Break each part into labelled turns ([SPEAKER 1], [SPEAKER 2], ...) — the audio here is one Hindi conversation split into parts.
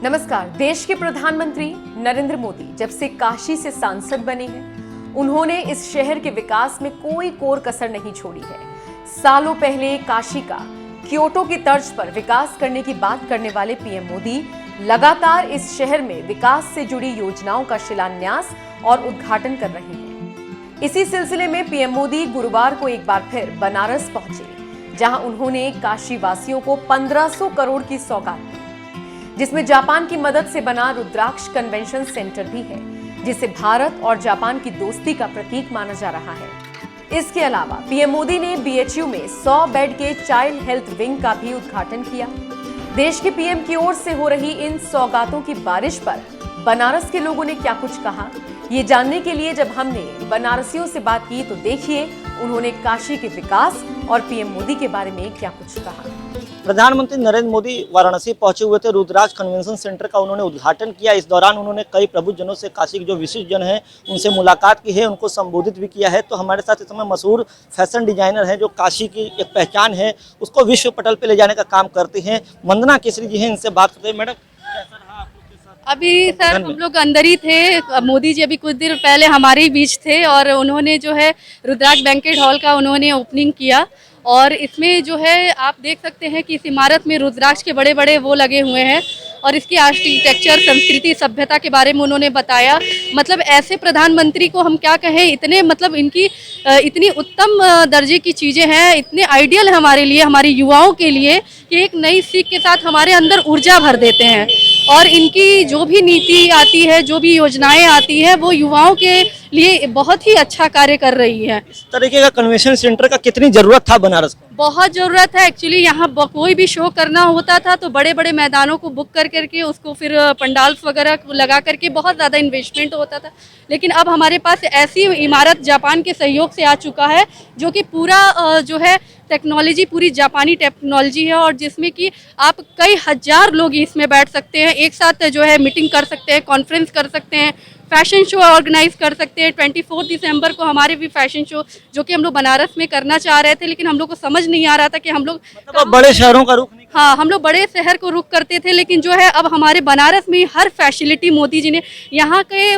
[SPEAKER 1] नमस्कार। देश के प्रधानमंत्री नरेंद्र मोदी जब से काशी से सांसद बने हैं, उन्होंने इस शहर के विकास में कोई कोर कसर नहीं छोड़ी है। सालों पहले काशी का क्योटो की तर्ज पर विकास करने की बात करने वाले पीएम मोदी लगातार इस शहर में विकास से जुड़ी योजनाओं का शिलान्यास और उद्घाटन कर रहे हैं। इसी सिलसिले में पीएम मोदी गुरुवार को एक बार फिर बनारस पहुंचे, जहां उन्होंने काशी वासियों को 1500 करोड़ की सौगात दी, जिसमें जापान की मदद से बना रुद्राक्ष कन्वेंशन सेंटर भी है, जिसे भारत और जापान की दोस्ती का प्रतीक माना जा रहा है। इसके अलावा पीएम मोदी ने बीएचयू में 100 बेड के चाइल्ड हेल्थ विंग का भी उद्घाटन किया। देश के पीएम की ओर से हो रही इन सौगातों की बारिश पर बनारस के लोगों ने क्या कुछ कहा, ये जानने के लिए जब हमने बनारसियों से बात की तो देखिए उन्होंने काशी के विकास और पीएम मोदी के बारे में क्या कुछ कहा।
[SPEAKER 2] प्रधानमंत्री नरेंद्र मोदी वाराणसी पहुंचे हुए थे। रुद्राक्ष कन्वेंशन सेंटर का उन्होंने उद्घाटन किया। इस दौरान उन्होंने कई प्रबुद्धजनों से, काशी के जो विशिष्ट जन हैं उनसे मुलाकात की है, उनको संबोधित भी किया है। तो हमारे साथ इस समय मशहूर फैशन डिजाइनर हैं जो काशी की एक पहचान है, उसको विश्व पटल पर ले जाने का काम करती हैं, वंदना केसरी जी हैं। इनसे बात करते हैं। मैडम,
[SPEAKER 3] अभी सर हम लोग अंदर ही थे। मोदी जी अभी कुछ देर पहले हमारे ही बीच थे और उन्होंने जो है रुद्राक्ष बैंकेट हॉल का उन्होंने ओपनिंग किया। और इसमें जो है आप देख सकते हैं कि इस इमारत में रुद्राक्ष के बड़े बड़े वो लगे हुए हैं और इसकी आर्किटेक्चर, संस्कृति, सभ्यता के बारे में उन्होंने बताया। मतलब ऐसे प्रधानमंत्री को हम क्या कहें, इतने मतलब इनकी इतनी उत्तम दर्जे की चीज़ें हैं, इतने आइडियल है हमारे लिए, हमारे युवाओं के लिए, कि एक नई सीख के साथ हमारे अंदर ऊर्जा भर देते हैं। और इनकी जो भी नीति आती है, जो भी योजनाएं आती है, वो युवाओं के लिए बहुत ही अच्छा कार्य कर रही है।
[SPEAKER 2] इस तरीके का कन्वेंशन सेंटर का कितनी जरूरत था बनारस को?
[SPEAKER 3] बहुत ज़रूरत है। एक्चुअली यहाँ कोई भी शो करना होता था तो बड़े बड़े मैदानों को बुक करके उसको फिर पंडाल्स वगैरह लगा करके बहुत ज़्यादा इन्वेस्टमेंट होता था। लेकिन अब हमारे पास ऐसी इमारत जापान के सहयोग से आ चुका है जो कि पूरा जो है टेक्नोलॉजी, पूरी जापानी टेक्नोलॉजी है, और जिसमें कि आप कई हजार लोग इसमें बैठ सकते हैं, एक साथ जो है मीटिंग कर सकते हैं, कॉन्फ्रेंस कर सकते हैं, फैशन शो ऑर्गेनाइज कर सकते हैं। 24 दिसंबर को हमारे भी फैशन शो जो कि हम लोग बनारस में करना चाह रहे थे, लेकिन हम लोग को समझ नहीं आ रहा था कि हम लोग
[SPEAKER 2] बड़े शहरों का रुख नहीं।
[SPEAKER 3] हाँ, हम लोग बड़े शहर को रुख करते थे, लेकिन जो है अब हमारे बनारस में हर फैसिलिटी मोदी जी ने, यहाँ के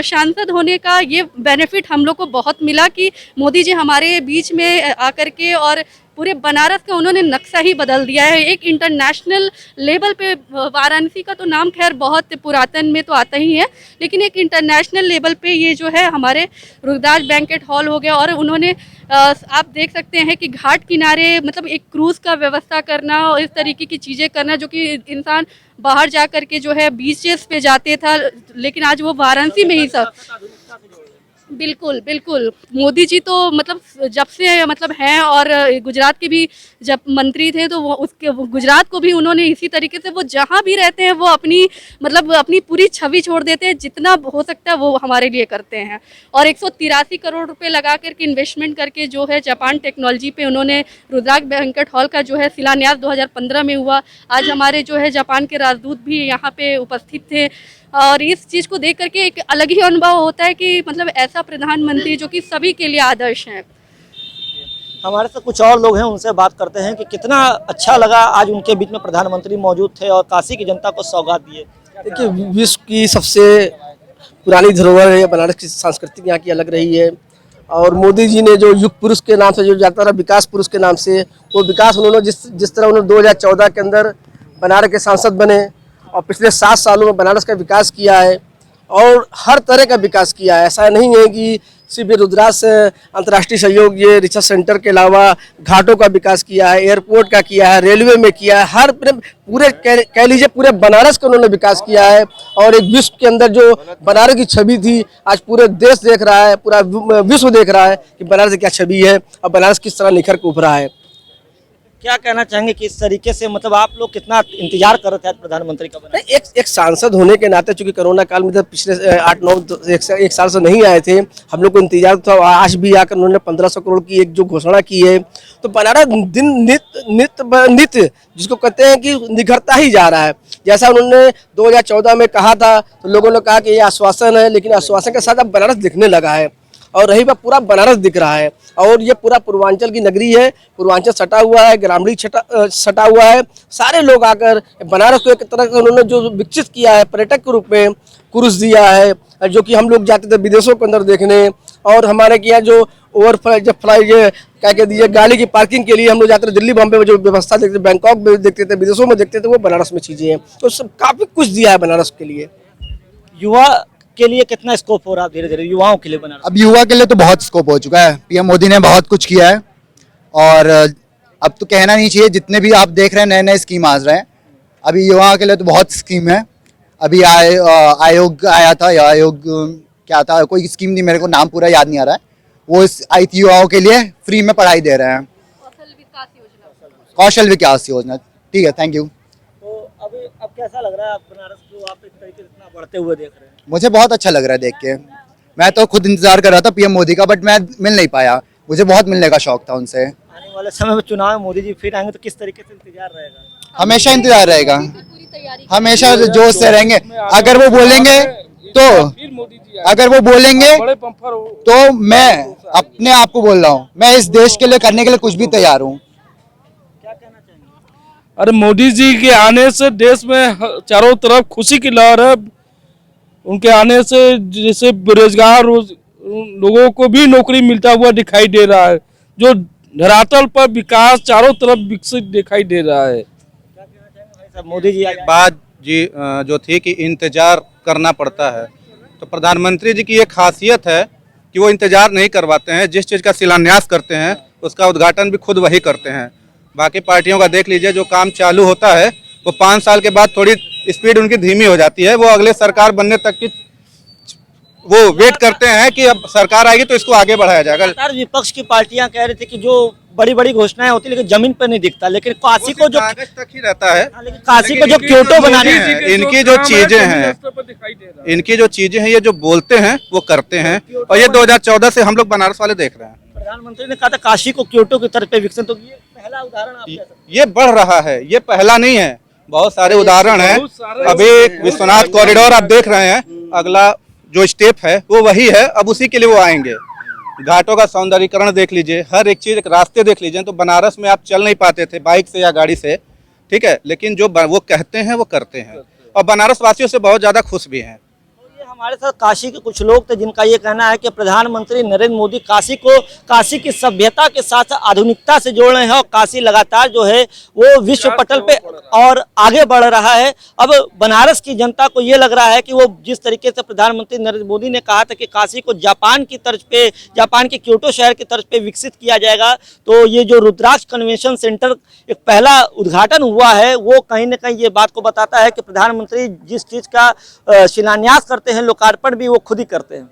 [SPEAKER 3] सांसद होने का ये बेनिफिट हम लोग को बहुत मिला कि मोदी जी हमारे बीच में आकर के और पूरे बनारस का उन्होंने नक्शा ही बदल दिया है। एक इंटरनेशनल लेवल पे वाराणसी का तो नाम खैर बहुत पुरातन में तो आता ही है, लेकिन एक इंटरनेशनल लेवल पे ये जो है हमारे रुद्राक्ष बैंकेट हॉल हो गया। और उन्होंने आप देख सकते हैं कि घाट किनारे मतलब एक क्रूज़ का व्यवस्था करना और इस तरीके की चीज़ें करना, जो कि इंसान बाहर जा कर के जो है बीचेस पे जाते था, लेकिन आज वो वाराणसी में ही सब। बिल्कुल बिल्कुल, मोदी जी तो मतलब जब से मतलब हैं, और गुजरात के भी जब मंत्री थे तो वो उसके गुजरात को भी उन्होंने इसी तरीके से, वो जहाँ भी रहते हैं वो अपनी मतलब अपनी पूरी छवि छोड़ देते हैं, जितना हो सकता है वो हमारे लिए करते हैं। और 183 करोड़ रुपए लगा करके इन्वेस्टमेंट करके जो है जापान टेक्नोलॉजी पे उन्होंने रुद्राक्ष बैंकेट हॉल का जो है शिलान्यास 2015 में हुआ। आज हमारे जो है जापान के राजदूत भी यहाँ पे उपस्थित थे, और इस चीज़ को देख करके एक अलग ही अनुभव होता है कि मतलब ऐसा प्रधानमंत्री जो कि सभी के लिए आदर्श हैं।
[SPEAKER 2] हमारे साथ कुछ और लोग हैं, उनसे बात करते हैं कि कितना अच्छा लगा आज उनके बीच में प्रधानमंत्री मौजूद थे और काशी की जनता को सौगात दिए।
[SPEAKER 4] देखिए, विश्व की सबसे पुरानी धरोहर है बनारस की, सांस्कृतिक यहाँ की अलग रही है। और मोदी जी ने जो युग पुरुष के नाम से जो जाता रहा, विकास पुरुष के नाम से, वो विकास उन्होंने जिस तरह उन्होंने 2014 के अंदर बनारस के सांसद बने और पिछले 7 सालों में बनारस का विकास किया है और हर तरह का विकास किया है। ऐसा नहीं है कि सिर्फ रुद्राक्ष अंतर्राष्ट्रीय सहयोग, ये रिसर्च सेंटर के अलावा घाटों का विकास किया है, एयरपोर्ट का किया है, रेलवे में किया है, हर पूरे कह लीजिए पूरे बनारस का उन्होंने विकास किया है। और एक विश्व के अंदर जो बनारस की छवि थी, आज पूरे देश देख रहा है, पूरा विश्व देख रहा है कि बनारस की क्या छवि है और बनारस किस तरह निखर के उभरा है।
[SPEAKER 2] क्या कहना चाहेंगे कि इस तरीके से मतलब आप लोग कितना इंतजार कर रहे थे आज प्रधानमंत्री का बनने?
[SPEAKER 4] एक सांसद होने के नाते, चूंकि कोरोना काल में जब पिछले 8-9 एक साल से नहीं आए थे, हम लोग को इंतजार था। आज भी आकर उन्होंने 1500 करोड़ की एक जो घोषणा की है, तो बनारस दिन नित्य जिसको कहते हैं कि निखरता ही जा रहा है। जैसा उन्होंने 2014 में कहा था तो लोगों ने कहा कि ये आश्वासन है, लेकिन आश्वासन के साथ अब बनारस दिखने लगा है। और रही बात पूरा बनारस दिख रहा है। और ये पूरा पूर्वांचल की नगरी है, पूर्वांचल सटा हुआ है, ग्रामीण सटा हुआ है। सारे लोग आकर बनारस को एक तरह से उन्होंने जो विकसित किया है पर्यटक के रूप में क्रूज दिया है, जो कि हम लोग जाते थे विदेशों के अंदर देखने। और हमारे यहाँ जो ओवरफ्लाई जब फ्लाई क्या कह दीजिए गाड़ी की पार्किंग के लिए हम लोग जाते थे दिल्ली बॉम्बे में जो व्यवस्था देखते थे, बैंकॉक में देखते थे, विदेशों में देखते थे, वो बनारस में चीज़ें हैं। तो सब काफ़ी कुछ दिया है बनारस के लिए।
[SPEAKER 2] युवा के लिए कितना स्कोप हो रहा है धीरे धीरे युवाओं के लिए बनारस?
[SPEAKER 5] अब युवा के लिए तो बहुत स्कोप हो चुका है। पीएम मोदी ने बहुत कुछ किया है और अब तो कहना नहीं चाहिए, जितने भी आप देख रहे हैं नए नए स्कीम आ रहे हैं। अभी युवाओं के लिए तो बहुत स्कीम है। अभी आयोग आया था, या आयोग क्या था, कोई स्कीम थी, मेरे को नाम पूरा याद नहीं आ रहा है, वो आई थी युवाओं के लिए फ्री में पढ़ाई दे रहे हैं। कौशल विकास योजना। ठीक है, थैंक यू।
[SPEAKER 2] तो अब कैसा लग रहा है आप बनारस को आप इस तरीके से इतना बढ़ते हुए देख रहे हैं?
[SPEAKER 5] मुझे बहुत अच्छा लग रहा है देख के। मैं तो खुद इंतजार कर रहा था पीएम मोदी का, बट मैं मिल नहीं पाया। मुझे बहुत मिलने का शौक था उनसे।
[SPEAKER 2] आने वाले समय में चुनाव में मोदी जी फिर आएंगे तो किस तरीके से इंतजार रहेगा?
[SPEAKER 5] हमेशा इंतजार रहेगा, हमेशा जोश से रहेंगे। अगर वो बोलेंगे तो मैं अपने आप को बोल रहा हूँ, मैं इस देश के लिए करने के लिए कुछ भी तैयार हूँ।
[SPEAKER 2] क्या कहना चाहेंगे?
[SPEAKER 6] अरे मोदी जी के आने से देश में चारों तरफ खुशी की लहर है। उनके आने से जैसे बेरोजगार लोगों को भी नौकरी मिलता हुआ दिखाई दे रहा है। जो धरातल पर विकास चारों तरफ विकसित दिखाई दे रहा है।
[SPEAKER 2] क्या कहना चाहेंगे भाई साहब? मोदी जी
[SPEAKER 7] एक बात जी जो थी कि इंतजार करना पड़ता है, तो प्रधानमंत्री जी की एक खासियत है कि वो इंतजार नहीं करवाते हैं। जिस चीज़ का शिलान्यास करते हैं उसका उद्घाटन भी खुद वही करते हैं। बाकी पार्टियों का देख लीजिए, जो काम चालू होता है वो 5 साल के बाद थोड़ी स्पीड उनकी धीमी हो जाती है। वो अगले सरकार बनने तक की वो वेट करते हैं कि अब सरकार आएगी तो इसको आगे बढ़ाया जाएगा।
[SPEAKER 2] लगातार विपक्ष की पार्टियां कह रही थी कि जो बड़ी बड़ी घोषणाएं होती लेकिन जमीन पर नहीं दिखता, लेकिन काशी को जो
[SPEAKER 7] कागज तक ही रहता है।
[SPEAKER 2] लेकिन काशी को जो क्योटो बनाने हैं,
[SPEAKER 7] इनकी जो चीजें हैं, इनकी जो चीजें हैं, ये जो बोलते हैं वो करते हैं। और ये 2014 से हम लोग बनारस वाले देख रहे हैं।
[SPEAKER 2] प्रधानमंत्री ने कहा था काशी को क्योटो की तरफ पे विकसित, तो ये पहला उदाहरण आप कह सकते हैं।
[SPEAKER 7] ये बढ़ रहा है, ये पहला नहीं है, बहुत सारे उदाहरण हैं। अभी विश्वनाथ कॉरिडोर आप देख रहे हैं, अगला जो स्टेप है वो वही है, अब उसी के लिए वो आएंगे। घाटों का सौंदर्यीकरण देख लीजिए, हर एक चीज, रास्ते देख लीजिए। तो बनारस में आप चल नहीं पाते थे बाइक से या गाड़ी से, ठीक है, लेकिन जो वो कहते हैं वो करते हैं, और बनारस वासियों से बहुत ज्यादा खुश भी हैं।
[SPEAKER 2] ये हमारे साथ काशी के कुछ लोग थे जिनका ये कहना है कि प्रधानमंत्री नरेंद्र मोदी काशी को काशी की सभ्यता के साथ आधुनिकता से जोड़ रहे हैं, और काशी लगातार जो है वो विश्व पटल पे और आगे बढ़ रहा है। अब बनारस की जनता को ये लग रहा है कि वो जिस तरीके से प्रधानमंत्री नरेंद्र मोदी ने कहा था कि काशी को जापान की तर्ज पे, जापान के क्योटो शहर की तर्ज पे विकसित किया जाएगा, तो ये जो रुद्राक्ष कन्वेंशन सेंटर एक पहला उद्घाटन हुआ है, वो कहीं ना कहीं ये बात को बताता है कि प्रधानमंत्री जिस चीज़ का शिलान्यास करते हैं, लोकार्पण भी वो खुद ही करते हैं।